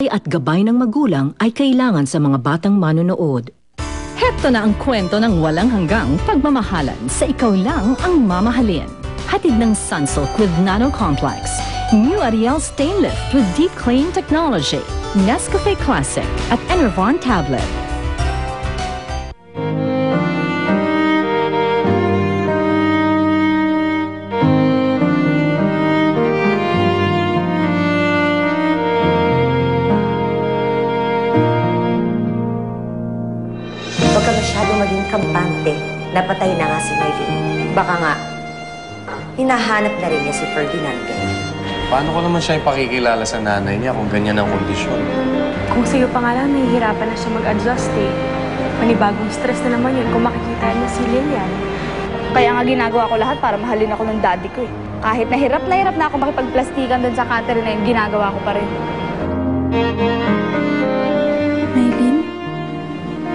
at gabay ng magulang ay kailangan sa mga batang manonood. Heto na ang kwento ng walang hanggang pagmamahalan sa ikaw lang ang mamahalin. Hatid ng Sunsilk with Nano Complex. New Ariel Stain Lift with Deep Clean Technology. Nescafe Classic at Enervon Tablet. Huwag ka masyadong maging kampante. Napatay na nga si Maylin. Baka nga, hinahanap na rin niya si Ferdinand. Paano ko naman siya ipakikilala sa nanay niya kung ganyan ang kondisyon? Kung sa'yo pa nga lang, nahihirapan na siya mag-adjust eh. Panibagong stress na naman yun kung makikita niya si Lilian. Kaya nga ginagawa ko lahat para mahalin ako ng daddy ko eh. Kahit na hirap na ako makipagplastikan doon sa Catherine na yun, ginagawa ko pa rin. Maylin,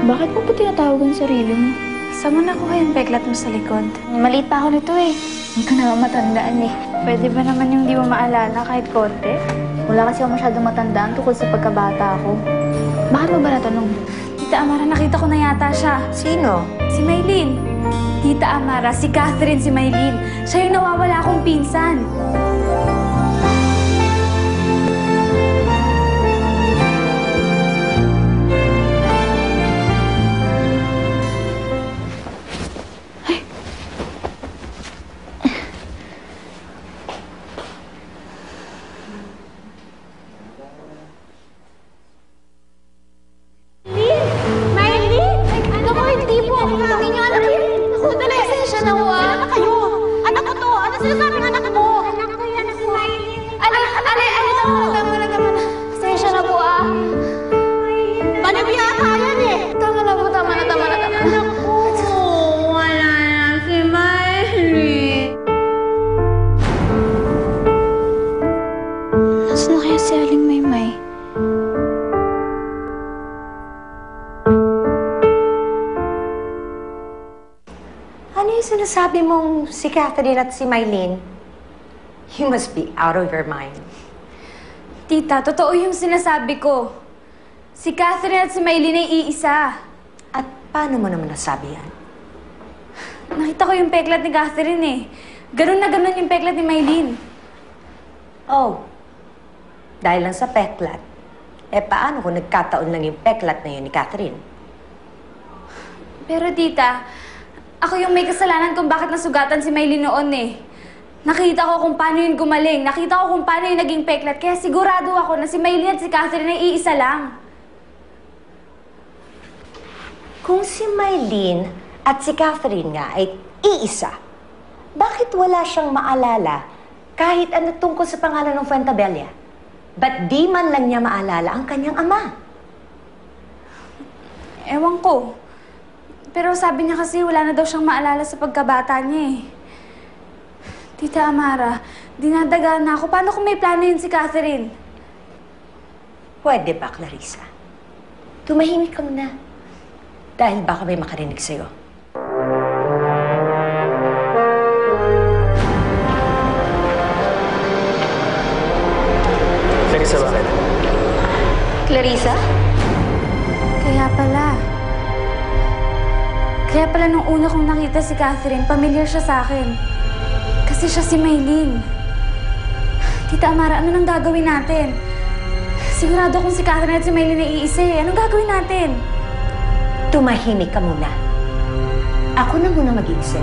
bakit mo po tinatawag ang sarili mo? Saan mo nakuha yung peklat mo sa likod? Maliit pa ako nito eh. Hindi ko na matandaan eh. Pwede ba naman yung di mo maalala kahit konti? Wala kasi ako masyadong matandaan tungkol sa pagkabata ko. Bakit mo ba natanong? Tita Amara, nakita ko na yata siya. Sino? Si Maylin. Tita Amara, si Catherine si Maylin. Siya yung nawawala akong pinsan. Sinasabi mong si Catherine at si Maylin? You must be out of your mind. Tita, totoo yung sinasabi ko. Si Catherine at si Maylin ay iisa. At paano mo naman nasabi yan? Nakita ko yung peklat ni Catherine eh. Ganun na ganun yung peklat ni Maylin. Oh, dahil lang sa peklat. Eh paano kung nagkataon lang yung peklat na yun ni Catherine? Pero tita, ako yung may kasalanan kung bakit nasugatan si Maylin noon eh. Nakita ko kung paano yun gumaling. Nakita ko kung paano yung naging peklat. Kaya sigurado ako na si Maylin at si Catherine ay iisa lang. Kung si Maylin at si Catherine nga ay iisa, bakit wala siyang maalala kahit ano tungkol sa pangalan ng Fuentabella? Ba't di man lang niya maalala ang kanyang ama? Ewan ko. Pero sabi niya kasi wala na daw siyang maalala sa pagkabata niya eh. Tita Amara, dinadagaan na ako. Paano kung may plano yun si Catherine? Pwede ba, Clarissa? Tumahimik ka muna. Dahil baka may makarinig sa'yo. Clarissa, bakit? Clarissa? Kaya pala nung una kong nakita si Catherine, familiar siya sa akin. Kasi siya si Maylin. Tita Amara, ano nang gagawin natin? Sigurado kung si Catherine at si Maylin ay iisa eh. Anong gagawin natin? Tumahimik ka muna. Ako na muna mag-iisip.